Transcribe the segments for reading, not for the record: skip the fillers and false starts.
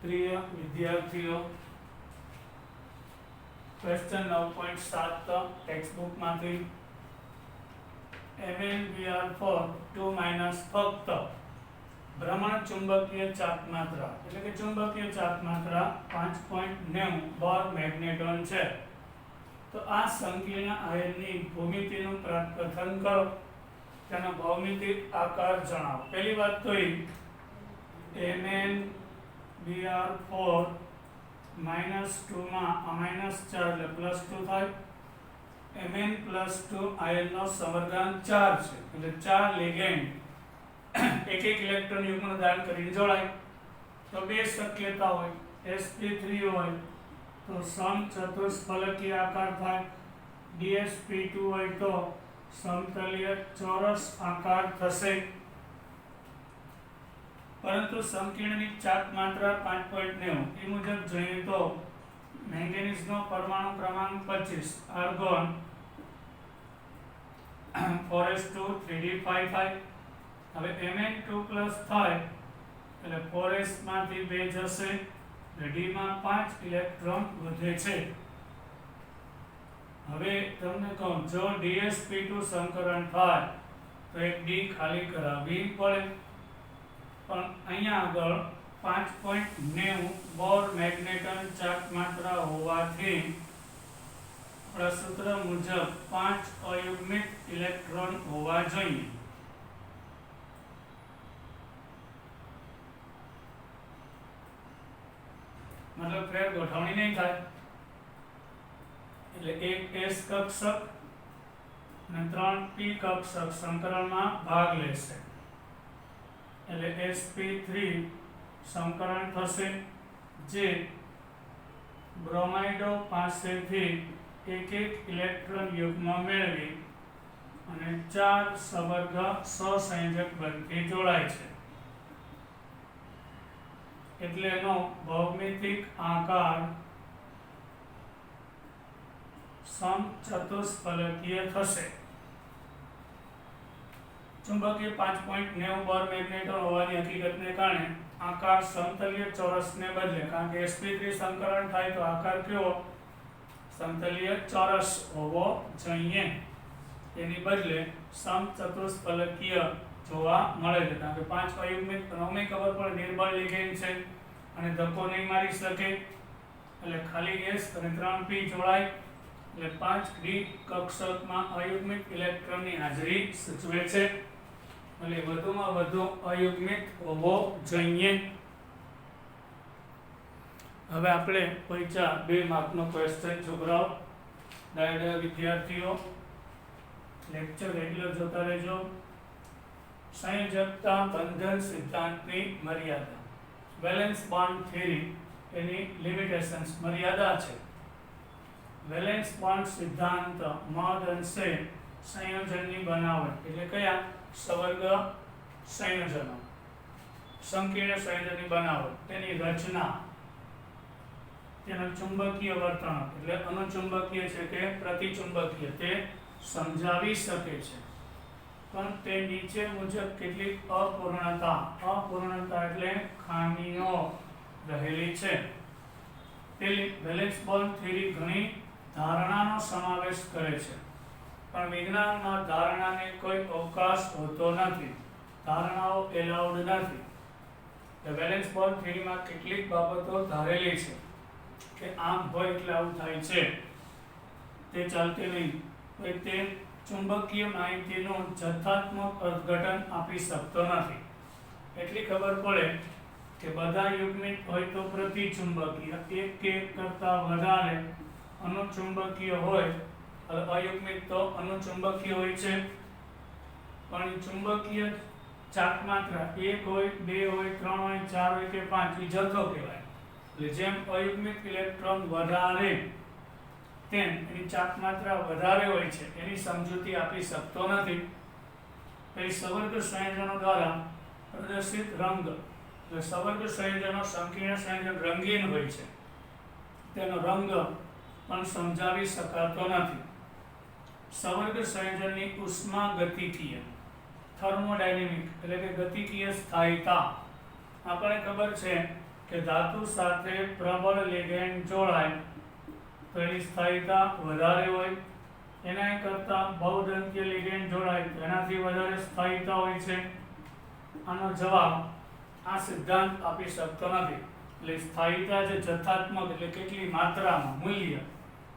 પ્રિય વિદ્યાર્થીઓ, question 9.7 ટેક્સ્ટબુકમાંથી MnBr4 2 ફક્ત ભ્રમણ ચુંબકીય ચાપમાત્રા એટલે કે ચુંબકીય ચાપમાત્રા 5.90 બોર મેગ્નેટોન છે. તો આ સંકીર્ણ આયનની ભૂમિતિનું કથન કરો, તેનો ભૌમિતિક આકાર જણાવો. પહેલી વાત તો MnBr4 -2 માં -4 એટલે +2 થાય. Mn+2 આયનનો સમર્ગાંક 4 છે એટલે 4 લિગેન્ડ એક ઇલેક્ટ્રોન યુગ્મનું દાન કરીને જોડાય. તો બે શક્યતા હોય, sp3 હોય તો સમચતુષ્ફલકીય આકાર થાય, dsp2 હોય તો સમતલીય ચોરસ આકાર થશે. પરંતુ સંકીર્ણની ચાપમાત્રા 5.90 એ મુજબ જોઈએ તો મેંગેનીઝનો પરમાણુ ક્રમાંક 25, આર્ગોન 4s2 3d5 થાય. હવે Mn2+ થાય એટલે 4s માંથી 2 જશે એટલે d માં 5 ઇલેક્ટ્રોન વધે છે. હવે તમને કહું, જો dsp2 સંકરણ થાય તો એક d ખાલી કરાવવી પડે, પણ અહીંયા આગળ 5.90 બોર મેગ્નેટોન ચાપમાત્રા હોવાથી આપણા સૂત્ર મુજબ 5 અયુગ્મિત ઇલેક્ટ્રોન હોવા જોઈએ. મતલબ ફેર ગોઠવણી નહીં થાય એટલે એક s કક્ષક અને 3 p કક્ષક સંકરણમાં ભાગ લેશે એટલે sp3 સંકરણ થશે, જે બ્રોમાઇડો પાસેથી એક ઇલેક્ટ્રોન યુગ્મ મેળવી અને 4 સવર્ગ સહસંયોજક બનથી જોડાય છે. એટલે એનો ભૌમિતિક આકાર સમચતુષ્ફલકીય થશે. ચુંબકીય 5.90 બોર મેગ્નેટોન હોવાની હકીકતને કારણે આકાર સમતલીય ચોરસને બદલે, કારણ કે sp3 સંકરણ થાય તો આકાર કેવો સમતલીય ચોરસ હોવો જોઈએ, એની બદલે સમચતુષ્ફલકીય જોવા મળે છે. કારણ કે 5 અયુગ્મિત નવમી ખબર પડે નિર્બળ લિગેન્ડ છે અને ધક્કો નહીં મારી શકે એટલે ખાલી s અને 3p જોડાય એટલે 5d કક્ષકમાં અયુગ્મિત ઇલેક્ટ્રોનની હાજરી સૂચવે છે. એટલે વધુમાં વધુ અયુગ્મિત હોવો જોઈએ. હવે આપણે પૈસા 2 માર્કનો ક્વેશ્ચન છોકરાઓ ડાયડા વિદ્યાર્થીઓ લેક્ચર રેગ્યુલર જોતા રહેજો. સંયોજકતા બંધન સિદ્ધાંતની મર્યાદા, વેલેન્સ બોન્ડ થિયરી એની લિમિટેશન્સ મર્યાદા છે. વેલેન્સ બોન્ડ સિદ્ધાંત મહદ અંશે સંયોજનની બનાવટ એટલે કયા સવર્ગ સંયોજનો, સંકીર્ણ સંયોજનની બનાવટ, તેની રચના, તેનું ચુંબકીય વર્તણૂક એટલે અનુચુંબકીય છે કે પ્રતિચુંબકીય તે સમજાવી શકે છે. પણ તે નીચે મુજબ કેટલીક અપૂર્ણતા એટલે ખામીઓ રહેલી છે. પેલી વેલેન્સ બોન્ડ થિયરી ઘણી ધારણાનો સમાવેશ કરે છે, પણ વિજ્ઞાનમાં ધારણાને કોઈ અવકાશ હોતો નથી, ધારણાઓ એલાઉડ નથી. વેલેન્સ બોન્ડ થિયરીમાં કેટલીક બાબતો ધારેલી છે કે આમ હોય એટલે આવું થાય છે, તે ચાલતી નહીં. તે ચુંબકીય માહિતીનું જથ્થાત્મક અર્થઘટન આપી શકતો નથી. એટલી ખબર પડે કે બધા યુગ્મિત હોય તો પ્રતિચુંબકીય, એક કે એક કરતાં વધારે અનુચુંબકીય હોય, અયુગ્મિત તો અનુચુંબકીય હોય છે. પણ ચુંબકીય ચાપમાત્રા 1 હોય, 2 હોય, 3 હોય, 4 હોય કે 5 એ જથ્થો કહેવાય. એટલે જેમ અયુગ્મિત ઇલેક્ટ્રોન વધારે તેમ એની ચાપમાત્રા વધારે હોય છે, એની સમજૂતી આપી શકતો નથી. પછી સવર્ગ સંયોજનો દ્વારા પ્રદર્શિત રંગ, એટલે સવર્ગ સંયોજનો સંકીર્ણ સંયોજન રંગીન હોય છે, તેનો રંગ પણ સમજાવી શકાતો નથી. સવર્ગ સંયોજનની ઉષ્માગતિકીય થર્મોડાયનેમિક એટલે કે ગતિકીય સ્થાયિતા આપણને ખબર છે કે ધાતુ સાથે પ્રબળ લિગેન્ડ જોડાય તો એની સ્થાયીતા વધારે હોય, એના કરતાં બહુદંતીય લિગેન્ડ જોડાય તો એનાથી વધારે સ્થાયીતા હોય છે. આનો જવાબ આ સિદ્ધાંત આપી શકતો નથી. એટલે સ્થાયીતા જે જથ્થાત્મક એટલે કેટલી માત્રામાં, મૂલ્ય,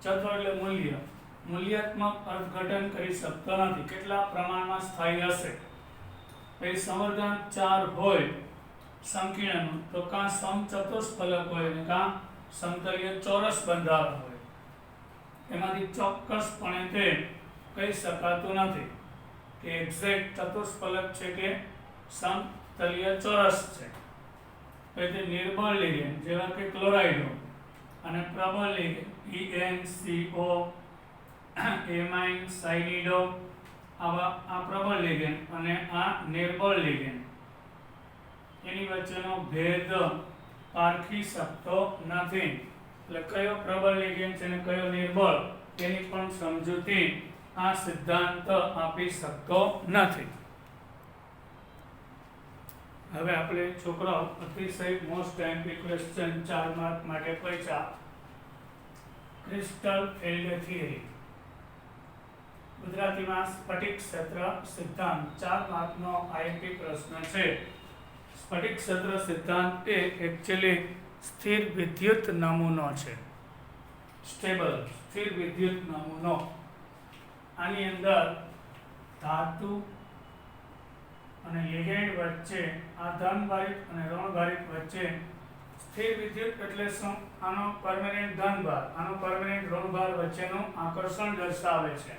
જથ્થો એટલે મૂલ્ય, મૂલ્યાત્મક અર્થઘટન કરી શકતો નથી, કેટલા પ્રમાણમાં સ્થાયી હશે. પછી સંવર્ધન 4 હોય સંકીર્ણનું તો કાં સમચતુષ્ફલક હોય ને કાં સમતલીય ચોરસ બંધારણ હોય. એમાંથી ચોક્કસપણે તે કહી શકાતું નથી કે એક્ઝેક્ટ ચતુષ્ફલક છે કે સમતલીય ચોરસ છે. પછી તે નિર્બળ લિગેન્ડ જેવા કે ક્લોરાઇડ અને પ્રબળ લિગેન્ડ EnCO, એમાઇન, સાયનિડો, આ પ્રબળ લિગેન્ડ અને આ નિર્બળ લિગેન્ડ, એની વચ્ચેનો ભેદ પારખી શકતો નથી. એટલે કયો પ્રબળ લિગેન્ડ છે અને કયો નિર્બળ તેની પણ સમજૂતી આ સિદ્ધાંત આપી શકતો નથી. હવે આપણે છોકરાઓ અતિશય મોસ્ટ એમ્પી ક્વેશ્ચન 4 માર્ક માટે પૂછ્યા. ક્રિસ્ટલ ફિલ્ડ થિયરી, ગુજરાતીમાં સ્ફટિક ક્ષેત્ર સિદ્ધાંત 4 માર્કનો આઈએમપી પ્રશ્ન છે. સ્ફટિક ક્ષેત્ર સિદ્ધાંત એ એકચ્યુઅલી સ્થિર વિદ્યુત નમૂનો છે, સ્ટેબલ સ્થિર વિદ્યુત નમૂનો. આની અંદર ધાતુ અને લિગેન્ડ વચ્ચે, આ ધનભારિત અને ઋણભારિત વચ્ચે સ્થિર વિદ્યુત એટલે શું? આનો પરમેનન્ટ ધનભાર, આનો પરમેનન્ટ ઋણભાર વચ્ચેનું આકર્ષણ દર્શાવે છે.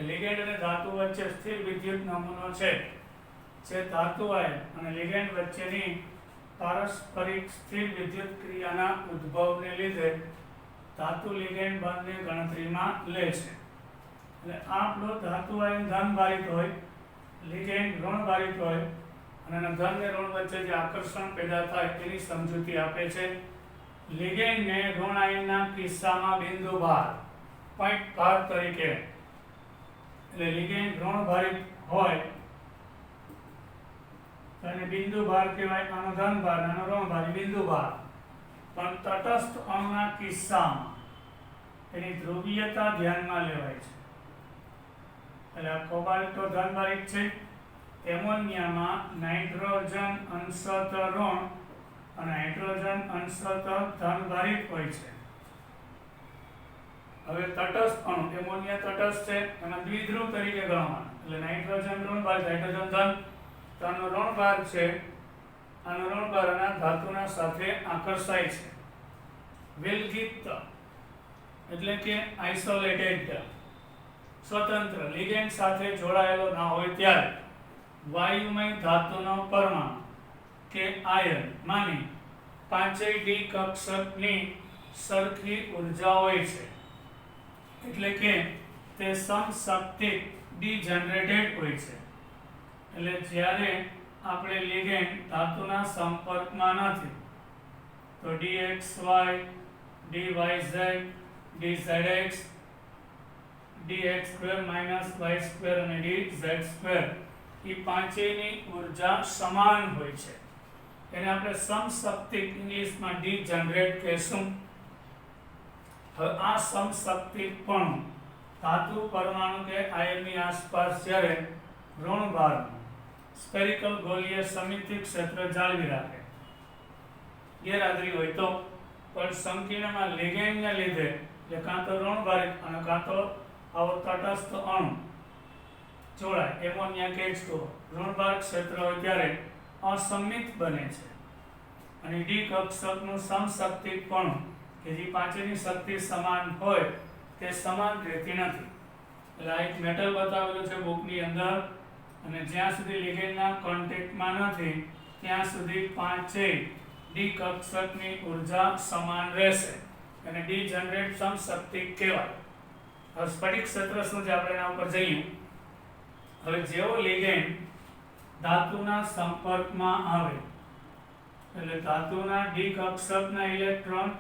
લિગેન્ડ અને ધાતુ વચ્ચે સ્થિર વિદ્યુત નમૂનો છે. જે ધાતુ આયન અને લિગેન્ડ વચ્ચેની પારસ્પરિક સ્થિર વિદ્યુત ક્રિયાના ઉદ્ભવને લીધે ધાતુ લિગેન્ડ બંધને ગણતરીમાં લે છે. એટલે આપણો ધાતુ આયન ધનભારિત હોય, લિગેન્ડ ઋણભારિત હોય અને ધન ને ઋણ વચ્ચે જે આકર્ષણ પેદા થાય તેની સમજૂતી આપે છે. લિગેન્ડને ઋણ આયનના કિસ્સામાં બિંદુ ભાર, પોઈન્ટ ભાર તરીકે, એટલે લિગેન્ડ ઋણભારિત હોય તો એને બિંદુ ભાર કહેવાય. આનો ધન ભાર, આનો ઋણ ભાર, બિંદુ ભાર. પણ તટસ્થ અણુના કિસ્સામાં એની ધ્રુવીયતા ધ્યાનમાં લેવાય છે. એટલે આ કોબાલ્ટ તો ધનભારિત છે. એમોનિયામાં નાઇટ્રોજન અંશતઃ ઋણ અને હાઇડ્રોજન અંશતઃ ધનભારિત હોય છે. હવે તટસ્થ અણુ, એમોનિયા તટસ્થ છે, એમાં દ્વિધ્રુવ તરીકે ગણવાનું. એટલે નાઇટ્રોજન ઋણભાર, હાઇડ્રોજન ધન. તો આનો ઋણભાર છે, આનો ઋણભાર અને ધાતુના સાથે આકર્ષાય છે. વિલગિત એટલે કે આઇસોલેટેડ, સ્વતંત્ર, લિગેન્ડ સાથે જોડાયેલો ના હોય ત્યારે વાયુમય ધાતુનો પરમાણુ કે આયન માની પાંચેય ડી કક્ષકની સરખી ઉર્જા હોય છે. એટલે કે તે સમશક્તિક ડીજનરેટેડ હોય છે. એટલે જ્યારે આપણે લિગેન્ડ ધાતુના સંપર્કમાં નથી તો dxy, dyz, dzx, dx² - y² અને dz² એ પાંચેયની ઉર્જા સમાન હોય છે. એને આપણે સમશક્તિક, ઇંગ્લિશમાં ડીજનરેટ કહેશું. હવે આ સમશક્તિકપણું ધાતુ પરમાણુ કે આયનની આસપાસ જ્યારે ઋણભારનું સ્ફેરિકલ ગોળીય સમિતિ ક્ષેત્ર જાળવી રાખે, ગેરહાજરી હોય તો પણ સંકીર્ણમાં લિગેન્ડને લીધે એટલે કાં તો ઋણભારિત અને કાં તો આવો તટસ્થ અણુ જોડાય, એમોનિયા કે H2O, ઋણભાર ક્ષેત્ર હોય ત્યારે અસમિત બને છે. અને ડી કક્ષકનું સમશક્તિકપણું કે જે પાંચેયની શક્તિ સમાન હોય તે સમાન રહેતી નથી. એટલે આ એક મેટલ બતાવેલું છે બુકની અંદર, અને જ્યાં સુધી લિગેન્ડના કોન્ટેક્ટમાં નથી ત્યાં સુધી પાંચેય ડી કક્ષકની ઉર્જા સમાન રહેશે અને ડીજનરેટ સમશક્તિક કહેવાય. હવે સ્ફટિક ક્ષેત્ર શું છે આપણે એના ઉપર જઈએ. હવે જેવો લિગેન્ડ ધાતુના સંપર્કમાં આવે એટલે ધાતુના ડી કક્ષકના ઇલેક્ટ્રોન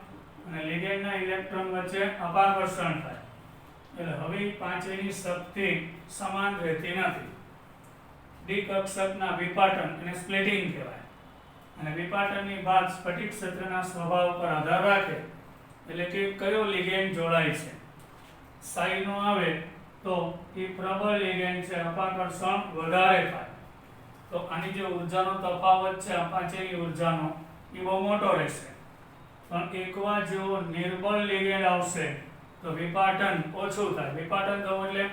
અને લિગેન્ડના ઇલેક્ટ્રોન વચ્ચે અપાકર્ષણ થાય. એટલે હવે પાંચેયની શક્તિ સમાન રહેતી નથી. ડી કક્ષકના વિપાટન અને સ્પ્લિટિંગ કહેવાય. અને વિપાટનની બાદ સ્ફટિક ક્ષેત્રના સ્વભાવ પર આધાર રાખે, એટલે કે કયો લિગેન્ડ જોડાય છે. સાઈનો આવે તો એ પ્રબળ લિગેન્ડ છે, અપાકર્ષણ વધારે થાય. તો આની જે ઊર્જાનો તફાવત છે અપાચેની ઊર્જાનો એ બહુ મોટો રહેશે. પણ એકવાર જો નિર્બળ લિગેન્ડ આવશે તો વિપાટન ઓછું થાય. વિપાટન થવું એટલે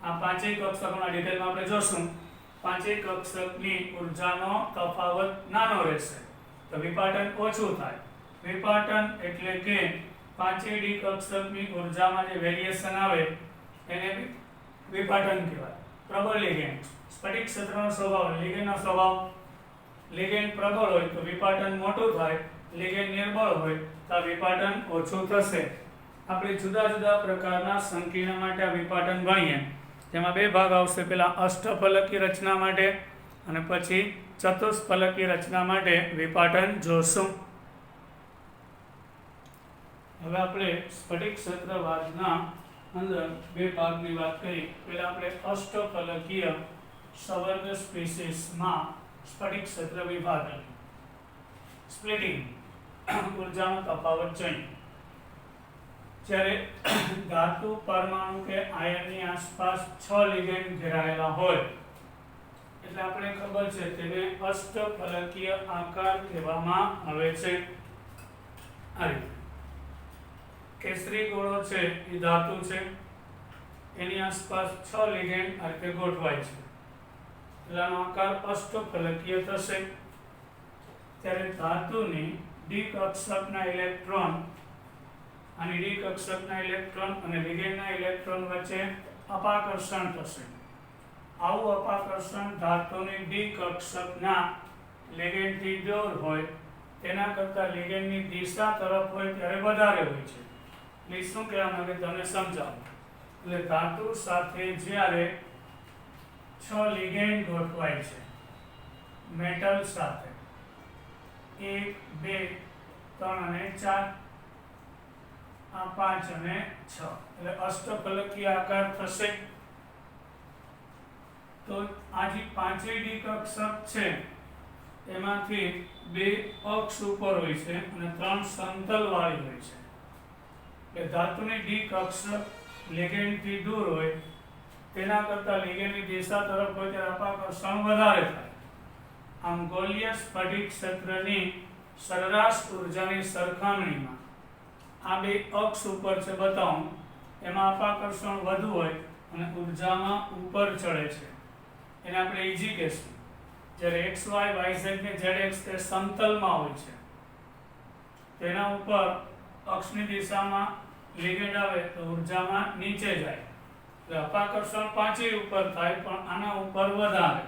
આ પાંચેય કક્ષકોના ડિટેલમાં આપણે જોશું. પાંચેય કક્ષકની ઊર્જાનો તફાવત નાનો રહેશે તો વિપાટન ઓછું થાય. વિપાટન એટલે કે પાંચેય ડી કક્ષકની ઊર્જામાં જે વેરિએશન આવે એને વિપાટન કહેવાય. પ્રબળ લિગેન્ડ, સ્ફટિક ક્ષેત્રનો સ્વભાવ, લિગેન્ડનો સ્વભાવ, લિગેન્ડ પ્રબળ હોય તો વિપાટન મોટું થાય, લિગેન્ડ નિર્બળ હોય તો વિપાટન ઓછું થશે. આપણે જુદા જુદા પ્રકારના સંકીર્ણ માટે આ વિપાટન ભણીએ. તેમાં બે ભાગ આવશે, પહેલા અષ્ટફલકી રચના માટે અને પછી ચતુષ્ફલકી રચના માટે વિપાટન જોશું. હવે આપણે સ્ફટિક ક્ષેત્રવાદના અંદર બે ભાગની વાત કરી. પહેલા આપણે અષ્ટફલકીય સવર્ગ સ્પીસીસમાં સ્ફટિક ક્ષેત્ર વિભાજન, સ્પ્લિટિંગ, ઊર્જાનો તફાવત જોઈએ. જ્યારે ધાતુ પરમાણુ કે આયનની આસપાસ 6 લિગેન્ડ ઘેરાયેલા હોય એટલે આપણે ખબર છે તેને અષ્ટફલકીય આકાર કહેવામાં આવે છે. આ રીતે કેસરી ગોળો છે એ ધાતુ છે, એની આસપાસ 6 લિગેન્ડ આ રીતે ગોઠવાય છે એટલે આનો આકાર અષ્ટફલકીય થશે. ત્યારે ધાતુની ડી કક્ષકના ઇલેક્ટ્રોન, આની ડી કક્ષકના ઇલેક્ટ્રોન અને લિગેન્ડના ઇલેક્ટ્રોન વચ્ચે અપાકર્ષણ થશે. આવું અપાકર્ષણ ધાતુની ડી કક્ષકના લિગેન્ડથી દૂર હોય તેના કરતાં લિગેન્ડની દિશા તરફ હોય ત્યારે વધારે હોય છે. એટલે શું કહેવા માંગે તમને સમજાવું. એટલે ધાતુ સાથે જ્યારે 6 લિગેન્ડ ગોઠવાય છે મેટલ સાથે, 1, 2, 3 અને 4, આ 5 અને 6 એટલે અષ્ટફલકીય આકાર થશે. તો આ જે પાંચેય ડી કક્ષક છે એમાંથી 2 અક્ષ ઉપર હોય છે અને 3 સમતલ વાળી હોય છે. એટલે ધાતુની ડી કક્ષક લિગેન્ડથી દૂર હોય તેના કરતાં લિગેન્ડની દિશા તરફ હોય ત્યારે અપાકર્ષણ વધારે થાય. આમ ગોળીય સ્ફટિક ક્ષેત્રની સરેરાશ ઊર્જાની સરખામણીમાં આ બે અક્ષ ઉપર છે બતાવું એમાં અપાકર્ષણ વધુ હોય અને ઊર્જામાં ઉપર ચડે છે. એને આપણે ઈજી કહેશું. જ્યારે xy, yz ને zx તે સમતલમાં હોય છે તેના ઉપર અક્ષની દિશામાં લિગેન્ડ આવે તો ઊર્જામાં નીચે જાય. એટલે અપાકર્ષણ પાંચેય ઉપર થાય પણ આના ઉપર વધારે.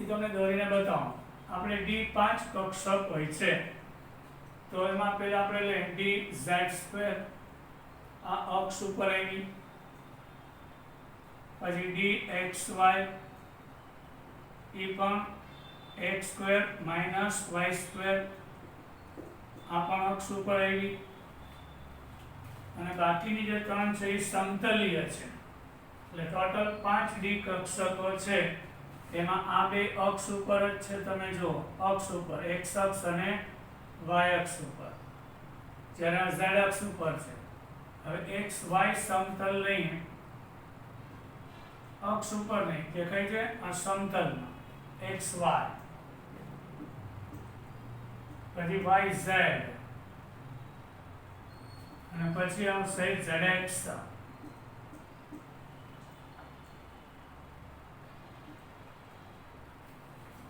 એ તમને દોરીને બતાવું. આપણે D5 કક્ષક હોય છે તો એમાં પહેલા આપણે લઈએ dz2, આ અક્ષ ઉપર આવી, પછી dxy, એ પણ x² - y², આ પણ અક્ષ ઉપર આવી, અને બાકીની જે 3 છે એ સમતલીય છે. એટલે ટોટલ 5 ડી કક્ષકો છે એમાં આ બે અક્ષ ઉપર જ છે. તમે જુઓ અક્ષ ઉપર x અક્ષ અને y અક્ષ ઉપર, જ્યારે આ z અક્ષ ઉપર છે. હવે x y સમતલ લઈને અક્ષ ઉપર નહીં દેખાય છે આ સમતલમાં x y, પછી y z અને પછી આવશે zx.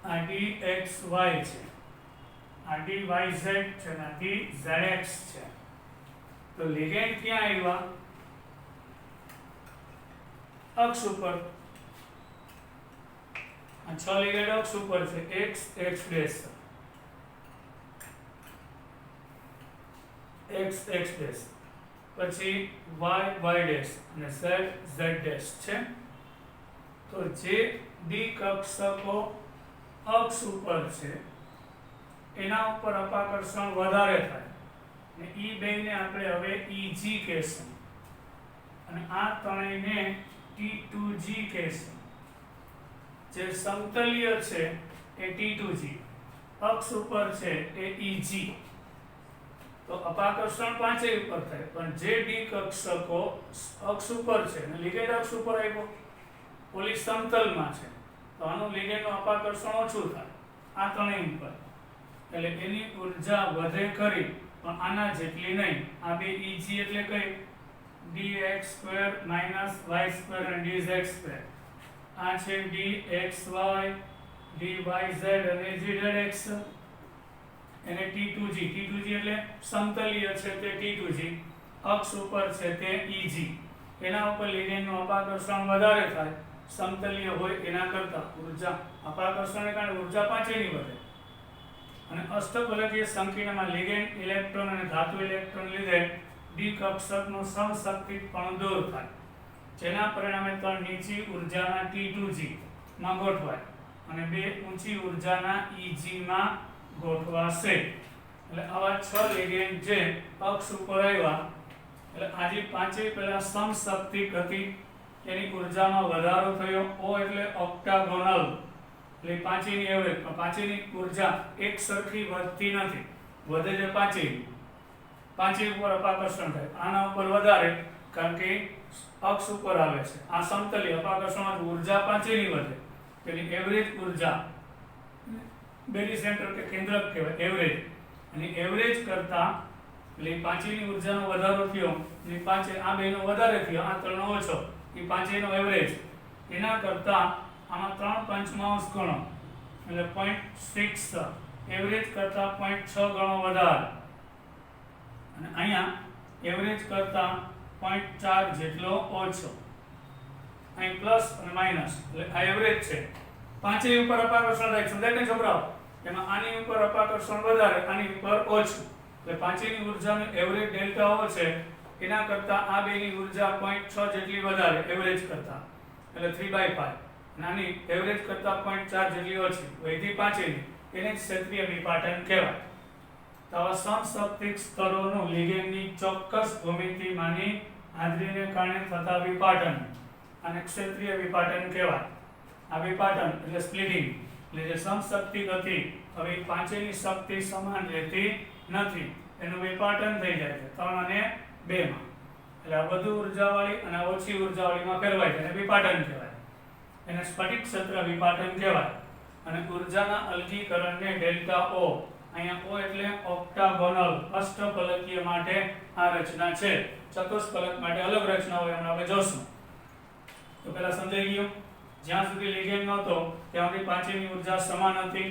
આ dxy છે, આ dyz છે અને dzx છે. તો લિગેન્ડ ક્યાં આવ્યા? અક્ષ ઉપર. આ 6 લિગેન્ડ અક્ષ ઉપર છે. x x dash, x x dash, પછી y y ડેશ અને z z ડેશ છે. તો જે ડી કક્ષકો અક્ષ ઉપર છે એના ઉપર અપાકર્ષણ વધારે થાય અને ઈ બેને આપણે હવે EG કહેશું અને આ ત્રણેયને T2G કહેશું. જે સમતલીય છે એ T2G અક્ષ ઉપર છે એ EG, તો અપાકર્ષણ પાંચેય ઉપર થાય, પણ જે ડી કક્ષકો અક્ષ ઉપર છે અને લિગેન્ડ અક્ષ ઉપર આવ્યો, ઓલી સમતલમાં છે, તો આનું લિગેન્ડનું અપાકર્ષણ ઓછું થાય, આ ત્રણેય ઉપર, એટલે એની ઉર્જા વધે ખરી પણ આના જેટલી નહીં. આ બે EG એટલે કઈ dx² - y² અને dz², આ છે dxy dyz અને gzx, એને T2g એટલે સમતલીય છે તે T2g, અક્ષ ઉપર છે તે EG, એના ઉપર લિગેન્ડનું અપાકર્ષણ વધારે થાય સમતલીય હોય એના કરતા. ઉર્જા અપાકર્ષણને કારણે ઉર્જા પાંચેયની વધે, અને અષ્ટફલકીય સંકીર્ણમાં લિગેન્ડ ઇલેક્ટ્રોન અને ધાતુ ઇલેક્ટ્રોન લીધે ડી કક્ષકનું સમશક્તિપણું દૂર થાય, જેના પરિણામે ત્રણ નીચી ઉર્જાના T2g માં ગોઠવાય અને બે ઊંચી ઉર્જાના EG માં ગોઠવાશે. એટલે આવા 6 લિગેન્ડ જે અક્ષ ઉપર આવ્યા, એટલે આજે પાંચેય પહેલા સમશક્તિક હતી, એની ઉર્જામાં વધારો થયો. O એટલે ઓક્ટાગોનલ, એટલે પાંચેયની એવરેજ, પણ પાંચેયની ઉર્જા એક સરખી વધતી નથી, વધે છે પાંચેય ઉપર અપાકર્ષણ થાય, આના ઉપર વધારે કારણ કે અક્ષ ઉપર આવે છે. આ સમતલીય અપાકર્ષણમાં ઉર્જા પાંચેયની વધે, તેની એવરેજ ઉર્જા બેરી સેન્ટર કે કેન્દ્રક કહેવાય એવરેજ, અને એવરેજ કરતા એટલે પાંચેયની ઉર્જાનો વધારો થયો અને પાંચેય આ બેનો વધારે થયો, આ ત્રણનો ઓછો, એ પાંચેયનો એવરેજ, એના કરતા આમાં 3/5 ગણો એટલે 0.6, એવરેજ કરતા 0.6 ગણો વધારે, અને અહીંયા એવરેજ કરતા 0.4 જેટલો ઓછો. અહીં પ્લસ અને માઇનસ, એટલે આ એવરેજ છે. પાંચેય ઉપર અપાકર્ષણ થાય, સમજાય ને છોકરાઓ? એમાં આની ઉપર અપાકર્ષણ વધારે, આની ઉપર ઓછું, એટલે પાંચેયની ઉર્જાનું એવરેજ ડેલ્ટા O છે, એના કરતા આ બેની ઉર્જા 0.6 જેટલી વધારે એવરેજ કરતા, એટલે 3/5, અને આની એવરેજ કરતા 0.4 જેટલી ઓછી, વૈધી પાંચેયની, એને જ ક્ષેત્રીય વિપાટન કહેવાય. તો આવા સમશક્તિક સ્તરોનું લિગેન્ડની ચોક્કસ ભૂમિતિમાંની હાજરીને કારણે થતા વિપાટન અને ક્ષેત્રીય વિપાટન કહેવાય. આ વિપાટન એટલે સ્પ્લિટિંગ, એટલે જે સમશક્તિક હતી હવે પાંચેયની શક્તિ સમાન રહેતી નથી, એનું વિપાટન થઈ જાય છે 3 અને 2 માં, એટલે આ વધુ ઉર્જાવાળી અને ઓછી ઉર્જાવાળીમાં ફેરવાય છે, એને વિપાટન કહેવાય, એને સ્ફટિક ક્ષેત્ર વિપાટન કહેવાય. અને ઉર્જાના અલગીકરણને ડેલ્ટા O, અહીંયા O એટલે ઓક્ટાગોનલ, અષ્ટફલકીય માટે આ રચના છે, ચતુષ્ફલક માટે અલગ રચના હોય, એમને આપણે જોશું. તો પહેલા સમજાઈ ગયું, જ્યાં સુધી લિગેન્ડ નહોતો ત્યાં સુધી પાંચેયની ઉર્જા સમાન હતી,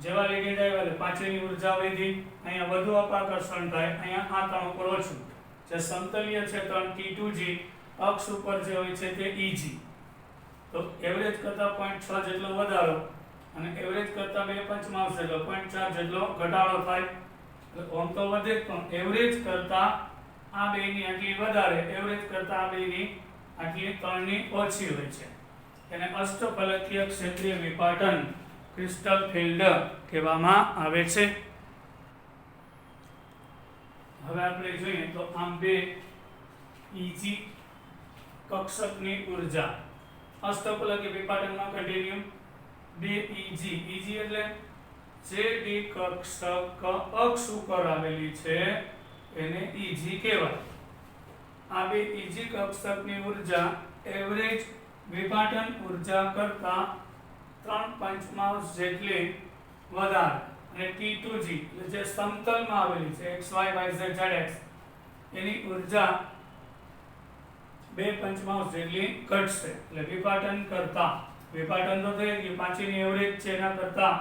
જેવા લિગેન્ડ આવ્યા એટલે પાંચેયની ઉર્જા વધી, અહીંયા વધુ અપાકર્ષણ થાય, અહીંયા આ ત્રણ ઉપર ઓછું. જે સમતલીય છે ત્રણ T2g, અક્ષ ઉપર જે હોય છે તે EG, તો એવરેજ કરતા 0.6 જેટલો વધારો અને એવરેજ કરતા 2/5 જેટલો 0.4 જેટલો ઘટાડો થાય, એટલે ઓમ તો વધે જ, પણ એવરેજ કરતા આ બેની આટલી વધારે, એવરેજ કરતા આ બેની આટલી ત્રણની ઓછી હોય છે. એને અષ્ટફલકીય ક્ષેત્રીય વિપાટન ક્રિસ્ટલ ફિલ્ડ કહેવામાં આવે છે. હવે આપણે જોઈએ તો આમ બે EG કક્ષકની ઉર્જા, અષ્ટફલકીય વિપાટનમાં કન્ટિન્યુ બે EG એટલે જે ડી કક્ષક અક્ષ ઉપર આવેલી છે એને EG કહેવાય. આ બે EG કક્ષકની ઉર્જા એવરેજ વિપાટન ઉર્જા કરતા 3/5 જેટલી વધારે, અને T2g એટલે જે સમતલમાં આવેલી છે x y y z zx, એની ઉર્જા 2/5 જેટલી ઘટશે. એટલે વિપાટન કરતા, વિપાટન તો થઈ ગયું, પાંચેયની એવરેજ છે એના કરતા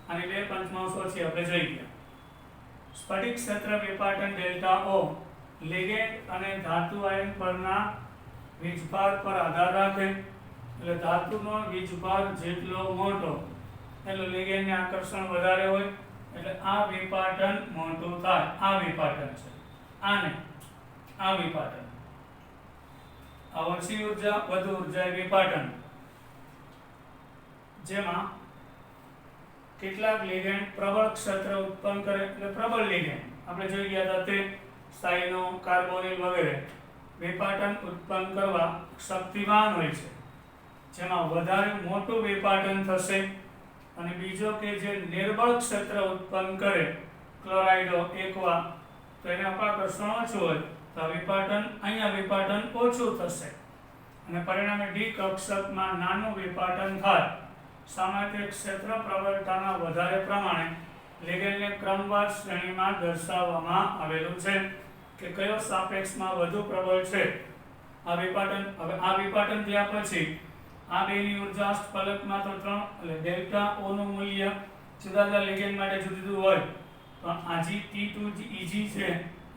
આની 2/5 ઓછી આપણે જોઈ ગયા. સ્ફટિક ક્ષેત્ર વિપાટન ડેલ્ટા O લિગેન્ડ અને ધાતુ આયન પરના વીજભાર પર આધાર રાખે, એટલે ધાતુનો વીજભાર જેટલો મોટો એટલે લિગેન્ડને આકર્ષણ વધારે હોય, એટલે આ વિપાટન મોટું થાય. આ વિપાટન છે, આને આ વિપાટન, આ ઓછી ઉર્જા વધુ ઉર્જા એ વિપાટન, જેમાં કેટલાક લિગેન્ડ પ્રબળ ક્ષેત્ર ઉત્પન્ન કરે, એટલે પ્રબળ લિગેન્ડ આપણે જોઈ ગયા હતા તે સાયનો, કાર્બોનિલ વગેરે વિપાટન ઉત્પન્ન કરવા શક્તિવાન હોય છે, જેમાં વધારે મોટું વિપાટન થશે અને બીજો કે જે નિર્બળ ક્ષેત્ર ઉત્પન્ન કરે ક્લોરાઇડો એક્વા, તો એને અપાકર્ષણ ઓછું હોય તો આ વિપાટન અહીંયા વિપાટન ઓછું થશે અને પરિણામે ડી કક્ષકમાં નાનું વિપાટન થાય. સામાન્ય ક્ષેત્ર પ્રબળતાના વધારે પ્રમાણે લિગેન્ડને ક્રમવાર શ્રેણીમાં દર્શાવવામાં આવેલું છે કે કયો સાપેક્ષમાં વધુ પ્રબળ છે. આ વિપાટન થયા પછી આ બેની ઉર્જા અષ્ટફલકમાં તો 3 એટલે ડેલ્ટા ઓ નું મૂલ્ય જુદા જુદા લિગેન્ડ માટે જુદું જુદું હોય, તો આ T2Eg છે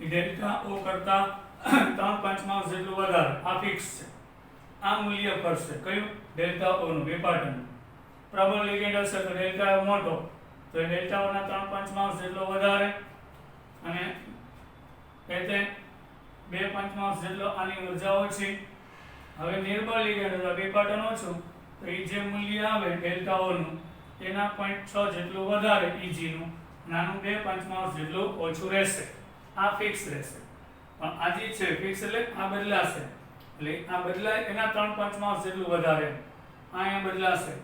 એ ડેલ્ટા ઓ કરતા 3/5 જેટલું વધારે, આ ફિક્સ છે. આ મૂલ્ય ફરશે કયું ડેલ્ટા ઓ નું વિપાટન. પ્રબળ લિગેન્ડ હશે તો ડેલ્ટા ઓ મોટો, તો ડેલ્ટા ઓ ના 3/5 જેટલો વધારે અને એટલે 2/5 જેટલો આની ઉર્જા ઓછી. હવે નિર્બળ લિગેન્ડ તો વિપાટન ઓછું, તો એ જે મૂલ્ય આવે ડેલ્ટા ઓ નું એના 0.6 જેટલું વધારે Eg નું, નાનું 2/5 જેટલું ઓછું રહેશે. આ ફિક્સ રહેશે. પણ આ જે છે ફિક્સ એટલે આ બદલાશે, એટલે આ બદલાય એના 3/5 જેટલું વધારે અહીંયા બદલાશે.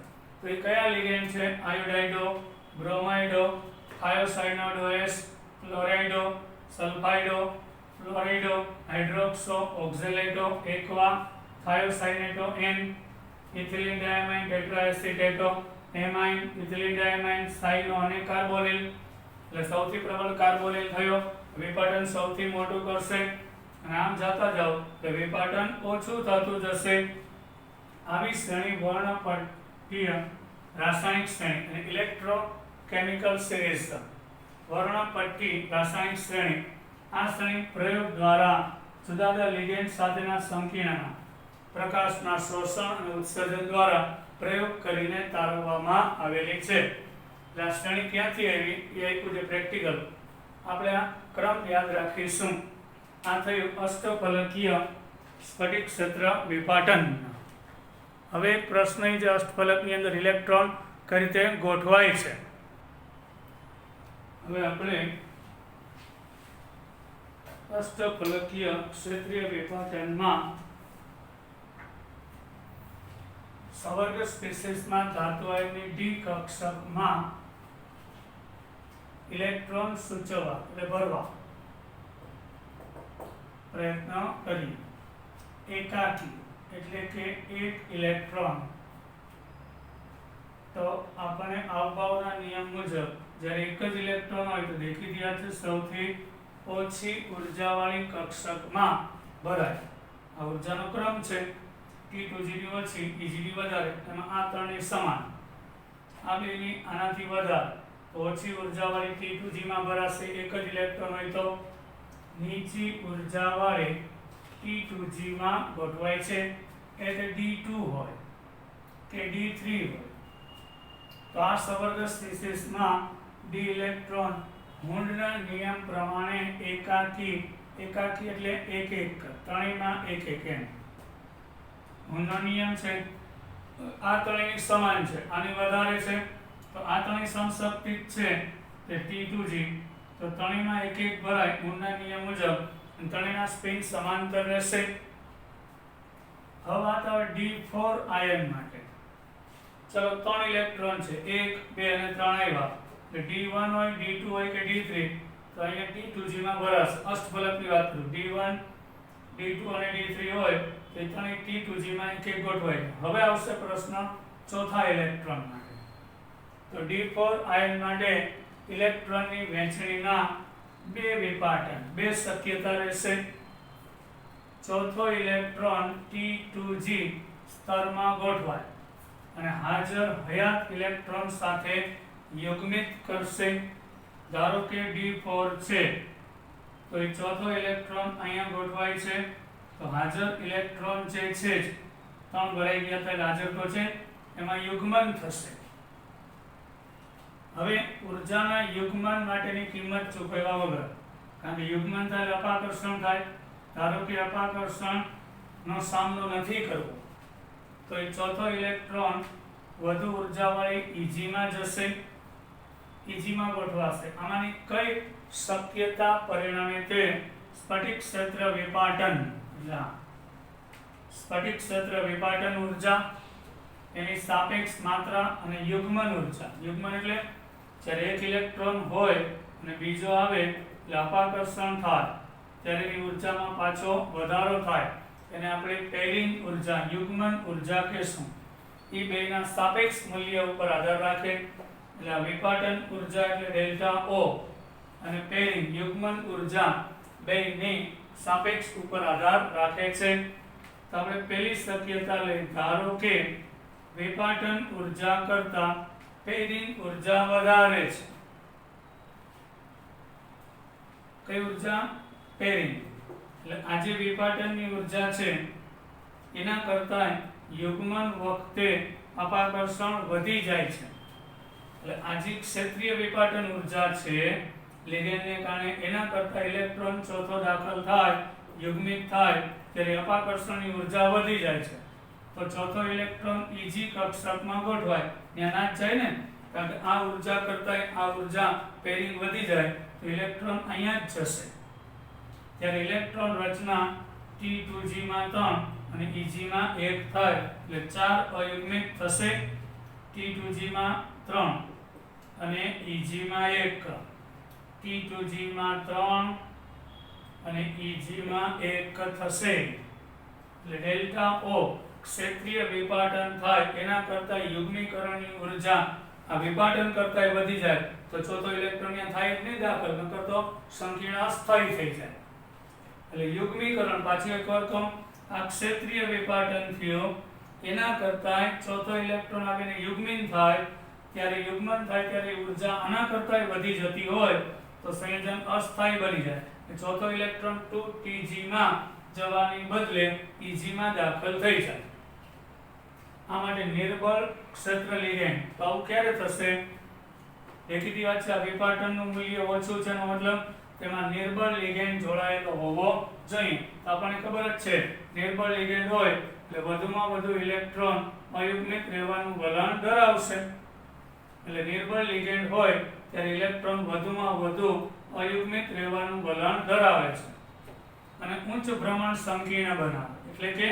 તો એ કયા લિગેન્ડ છે? Iodido, bromido, thiocyanido S, chlorido, sulphido, fluorido, hydroxo, oxalato, aqua, thiocyanato N, ethylene diamine tetraacetato, amine, ethylene diamine, cyano અને કાર્બોનિલ. એટલે સૌથી પ્રબળ કાર્બોનિલ થયો, વિપાટન સૌથી મોટું કરશે અને આમ જતા જાઓ તો વિપાટન ઓછું થતું જશે. આવી શ્રેણી વર્ણપટ્ટીય રાસાયણિક શ્રેણી અને ઇલેક્ટ્રોકેમિકલ સિરીઝ. વર્ણપટ્ટી રાસાયણિક શ્રેણી, આ શ્રેણી પ્રયોગ દ્વારા જુદા જુદા લિગેન્ડ સાથેના સંકીર્ણના પ્રકાશના શોષણ અને ઉત્સર્જન દ્વારા પ્રયોગ કરીને તારવવામાં આવેલી છે. એટલે આ શ્રેણી ક્યાંથી આવી એ આપ્યું છે પ્રેક્ટિકલ. આપણે આ ક્રમ યાદ રાખીશું. આ થયું અષ્ટફલકીય સ્ફટિક ક્ષેત્ર વિપાટન. હવે પ્રશ્ન જે અષ્ટફલકની અંદર ઇલેક્ટ્રોન કઈ રીતે ગોઠવાય છે. હવે આપણે અષ્ટફલકીય ક્ષેત્રીય વિપાટનમાં સવર્ગ સ્પીસીસમાં ધાતુ આયનની ડી કક્ષકમાં ઇલેક્ટ્રોન સૂચવવા એટલે ભરવા પ્રયત્ન કરીએ. એકાકી એટલે કે એક ઇલેક્ટ્રોન, તો આપણે અવભાવના નિયમ મુજબ જ્યારે એક જ ઇલેક્ટ્રોન હોય તો દેખીતી વાત છે સૌથી ઓછી ઉર્જાવાળી કક્ષકમાં ભરાય. આ ઉર્જાનો ક્રમ છે, T2Gd ઓછી, Egd વધારે, એમાં આ ત્રણેય સમાન. આ બેની આનાથી વધારે તો ઓછી ઉર્જાવાળી T2G માં ભરાશે. એક જ ઇલેક્ટ્રોન હોય તો નીચી ઉર્જાવાળી T2G માં ગોઠવાય છે, એટલે D2 હોય કે D3 હોય. તો આ સવર્ગ સ્પીસીસમાં ડી ઇલેક્ટ્રોન હુન્ડના નિયમ પ્રમાણે એકાકી એટલે એક ત્રણેયમાં એક એમ હુન્ડનો નિયમ છે. આ ત્રણેય સમાન છે, આની વધારે છે તો આ ત્રણેય સમશક્તિક છે તે T2G, તો ત્રણેયમાં એક ભરાય હુન્ડના નિયમ મુજબ અને ત્રણેયના સ્પિન સમાંતર રહેશે. હવે વાત આવે D4 આયન માટે. ચલો 3 ઇલેક્ટ્રોન છે, 1 2 અને 3 આવ્યા, એટલે D1 હોય, D2 હોય કે D3, તો અહીંયા T2G માં ભરાશે. અષ્ટફલકની વાત કરું, D1 D2 અને D3 હોય તો ત્રણેય T2G માં એક ગોઠવાય. હવે આવશે પ્રશ્ન ચોથા ઇલેક્ટ્રોન માટે. તો D4 આયન માટે ઇલેક્ટ્રોનની વહેંચણીના બે વિપાટન, બે શક્યતા રહેશે. ચોથો ઇલેક્ટ્રોન T2G સ્તરમાં ગોઠવાય અને હાજર હયાત ઇલેક્ટ્રોન સાથે યુગ્મિત કરશે. ધારો કે D4 છે તો એ ચોથો ઇલેક્ટ્રોન અહીંયા ગોઠવાય છે, તો હાજર ઇલેક્ટ્રોન જે છે 3 ભરાઈ ગયા હતા હાજર તો છે, એમાં યુગ્મન થશે. હવે ઉર્જાના યુગ્મન માટેની કિંમત ચૂકવ્યા વગર, કારણ કે યુગ્મન થાય અપાકર્ષણ થાય. ધારો કે અપાકર્ષણનો સામનો નથી કરવો તો એ ચોથો ઇલેક્ટ્રોન વધુ ઉર્જાવાળી Eg માં જશે, Eg માં ગોઠવાશે. આમાંની કઈ શક્યતા પરિણામે તે સ્ફટિક ક્ષેત્ર વિપાટન, સ્ફટિક ક્ષેત્ર વિપાટન ઉર્જા એની સાપેક્ષ માત્રા અને યુગ્મન ઉર્જા. યુગ્મન એટલે જ્યારે એક ઇલેક્ટ્રોન હોય અને બીજો આવે એટલે અપાકર્ષણ થાય ત્યારે એની ઉર્જામાં પાછો વધારો થાય, એને આપણે પેરિંગ ઉર્જા, યુગ્મન ઉર્જા કહેશું. એ બેના સાપેક્ષ મૂલ્ય ઉપર આધાર રાખે. એટલે આ વિપાટન ઉર્જા એટલે ડેલ્ટા ઓ અને પેરિંગ યુગ્મન ઉર્જા બેની સાપેક્ષ ઉપર આધાર રાખે છે. તો આપણે પહેલી શક્યતા લઈ, ધારો કે વિપાટન ઉર્જા કરતા પેરિંગ ઉર્જા વધારે છે. કઈ ઉર્જા? પેરિંગ. એટલે આ જે વિપાટનની ઉર્જા છે એના કરતા યુગ્મન વખતે અપાકર્ષણ વધી જાય છે. એટલે આ જે ક્ષેત્રીય વિપાટન ઉર્જા છે લિગેન્ડને કારણે એના કરતા ઇલેક્ટ્રોન ચોથો દાખલ થાય, યુગ્મિત થાય ત્યારે અપાકર્ષણની ઉર્જા વધી જાય છે. તો ચોથો ઇલેક્ટ્રોન ઈજી કક્ષકમાં ગોઠવાય, ત્યાં ના જ જાય ને, કારણ કે આ ઉર્જા કરતા આ ઉર્જા પેરિંગ વધી જાય તો ઇલેક્ટ્રોન અહીંયા જ જશે. ત્યારે ઇલેક્ટ્રોન રચના T2G માં 3 અને Eg માં 1 થાય એટલે 4 અયુગ્મિત થશે. T2G માં 3 અને Eg માં 1, T2G માં 3 અને Eg માં 1 થશે. એટલે ડેલ્ટા ઓ ક્ષેત્રીય વિપાટન થાય એના કરતા યુગ્મીકરણની ઉર્જા આ વિપાટન કરતા વધી જાય તો ચોથો ઇલેક્ટ્રોન ત્યાં થાય જ નહીં દાખલ, નકર તો સંકીર્ણ અસ્થાયી થઈ જાય. એટલે યુગ્મીકરણ, પાછી એકવાર કહું, આ ક્ષેત્રીય વિપાટન થયો એના કરતા ચોથો ઇલેક્ટ્રોન આવીને યુગ્મીન થાય ત્યારે યુગ્મન થાય ત્યારે ઉર્જા આના કરતા વધી જતી હોય તો સંયોજન અસ્થાયી બની જાય. ચોથો ઇલેક્ટ્રોન 2Tg માં જવાની બદલે Eg માં દાખલ થઈ જાય. આ માટે નિર્બળ ક્ષેત્ર લિગેન્ડ. તો આવું ક્યારે થશે? દેખીતી વાત છે, આ વિપાટનનું મૂલ્ય ઓછું છે એનો મતલબ તેમાં નિર્બળ લિગેન્ડ જોડાયેલો હોવો જોઈએ. તો આપણને ખબર જ છે નિર્બળ લિગેન્ડ હોય એટલે વધુમાં વધુ ઇલેક્ટ્રોન અયુગ્મિત રહેવાનું વલણ ધરાવશે. એટલે નિર્બળ લિગેન્ડ હોય ત્યારે ઇલેક્ટ્રોન વધુમાં વધુ અયુગ્મિત રહેવાનું વલણ ધરાવે છે અને ઉચ્ચ ભ્રમણ સંકીર્ણ બનાવે. એટલે કે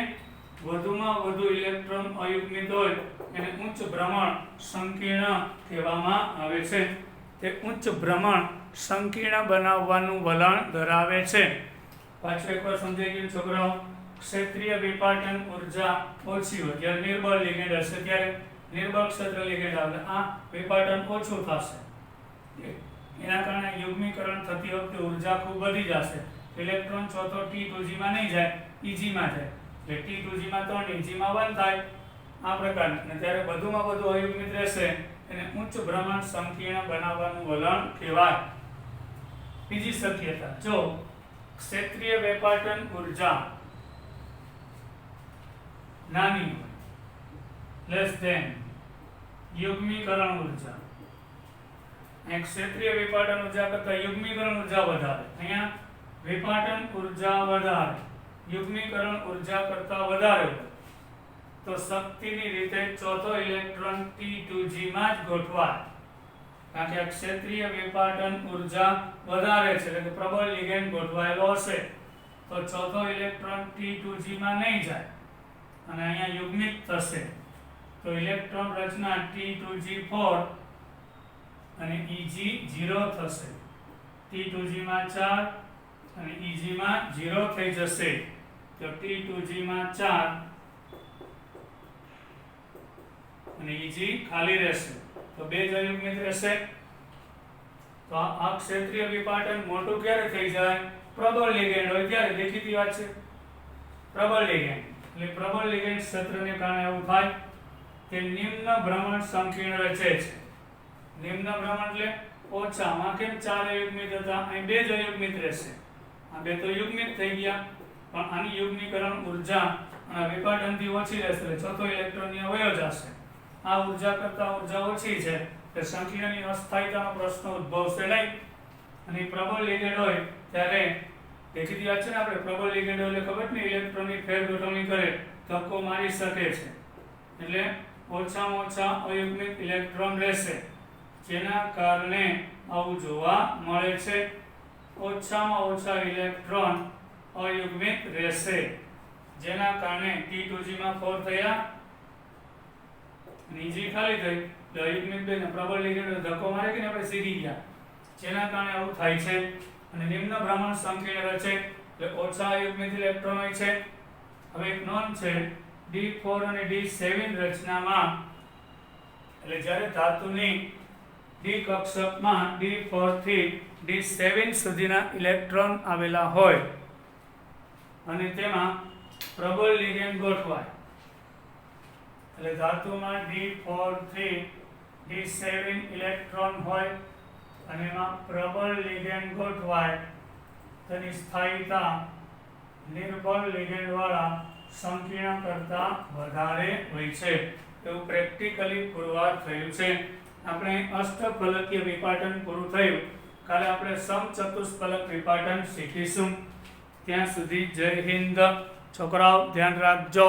વધુમાં વધુ ઇલેક્ટ્રોન અયુગ્મિત હોય એને ઉચ્ચ ભ્રમણ સંકીર્ણ કહેવામાં આવે છે. તે ઉચ્ચ ભ્રમણ સંકીર્ણ બનાવવાનું વલણ ધરાવે છે. પાછું એકવાર સમજાઈ ગયું છોકરાઓ? ક્ષેત્રીય વિપાટન ઉર્જા ઓછી હોય જ્યારે નિર્બળ લિગેન્ડ હશે ત્યારે નિર્બળ ક્ષેત્ર લિગેન્ડ આવે આ વિપાટન ઓછું થશે. એના કારણે યુગ્મીકરણ થતી વખતે ઉર્જા ખૂબ વધી જશે. ઇલેક્ટ્રોન ચોથો T2G માં નહીં જાય, Eg માં જાય. એટલે T2G માં 3, Eg માં 1 થાય. આ પ્રકારનું. અને ત્યારે વધુમાં વધુ અયુગ્મિત રહેશે એને ઉચ્ચ ભ્રમણ સંકીર્ણ બનાવવાનું વલણ કહેવાય. બીજી શક્યતા, જો ક્ષેત્રીય વિપાટન ઉર્જા નાની હોય, લેસ ધેન યુગ્મીકરણ ઉર્જા. એક ક્ષેત્રીય વિપાટન ઉર્જા કરતા યુગ્મીકરણ ઉર્જા વધારે. અહીંયા વિપાટન ઉર્જા વધારે, યુગ્મીકરણ ઉર્જા કરતા વધારે હોય તો શક્તિની રીતે ચોથો ઇલેક્ટ્રોન T2G માં જ ગોઠવાય. કારણ કે આ ક્ષેત્રીય વિપાટન ઉર્જા વધારે છે એટલે કે પ્રબળ લિગેન્ડ ગોઠવાયેલો હશે તો ચોથો ઇલેક્ટ્રોન T2G માં નહીં જાય અને અહીંયા યુગ્મિત થશે તો ઇલેક્ટ્રોન રચના T2G4 અને Eg 0 થશે. T2G માં 4 અને Eg માં 0 થઈ જશે. તો T2G માં 4 અને Eg ખાલી રહેશે તો બે જ અયુગ્મિત રહેશે. તો આ ક્ષેત્રીય વિપાટન મોટું ક્યારે થઈ જાય? પ્રબળ લિગેન્ડ હોય ત્યારે. દેખીતી વાત છે, પ્રબળ લિગેન્ડ એટલે પ્રબળ લિગેન્ડ ક્ષેત્રને કારણે એવું થાય કે નિમ્ન ભ્રમણ સંકીર્ણ રચે છે. નિમ્ન ભ્રમણ એટલે ઓછામાં કેમ 4 અયુગ્મિત હતા, અહીં 2 જ અયુગ્મિત રહેશે. આ બે તો યુગ્મિત થઈ ગયા પણ આની યુગ્મીકરણ ઉર્જા અને વિપાટનથી ઓછી રહેશે એટલે ચોથો ઇલેક્ટ્રોન ત્યાં વયો જશે. આ ઉર્જા કરતા ઉર્જા ઓછી છે એટલે સંકીર્ણની અસ્થાયીતાનો પ્રશ્ન ઉદ્ભવશે નહીં. અને પ્રબળ લિગેન્ડ હોય ત્યારે દેખીતી વાત છે ને, આપણે પ્રબળ લિગેન્ડ એટલે ખબર ને ઇલેક્ટ્રોનની ફેરગોઠવણી કરે, ધક્કો મારી શકે છે એટલે ઓછામાં ઓછા અયુગ્મિત ઇલેક્ટ્રોન રહેશે જેના કારણે આવું જોવા મળે છે. ઓછામાં ઓછા ઇલેક્ટ્રોન અયુગ્મિત રહેશે જેના કારણે T2G માં 4 થયા નીચે ખાલી થઈ એટલે અયુગ્મિક બેને પ્રબળ લિગેન્ડ ધક્કો મારે કે આપણે સીધી ગયા, જેના કારણે આવું થાય છે. અને નિમ્ન ભ્રમણ સંકીર્ણ રચે એટલે ઓછા અયુગ્મિક ઇલેક્ટ્રોન હોય છે. હવે એક નોંધ છે, D4 અને D7 રચનામાં એટલે જ્યારે ધાતુની D કક્ષકમાં D4 થી D7 સુધીના ઇલેક્ટ્રોન આવેલા હોય અને તેમાં પ્રબળ લિગેન્ડ ગોઠવાય, એટલે ધાતુમાં D4 થી D7 ઇલેક્ટ્રોન હોય અને એમાં પ્રબળ લિગેન્ડ ગોઠવાય, તેની સ્થાયીતા નિર્બળ લિગેન્ડ વાળા સંકીર્ણ કરતા વધારે હોય છે, એવું પ્રેક્ટિકલી પુરવાર થયું છે. આપણે અષ્ટફલકીય વિપાટન પૂરું થયું. કાલે આપણે સમચતુષ્ફલક વિપાટન શીખીશું. ત્યાં સુધી જય હિન્દ. છોકરાઓ ધ્યાન રાખજો.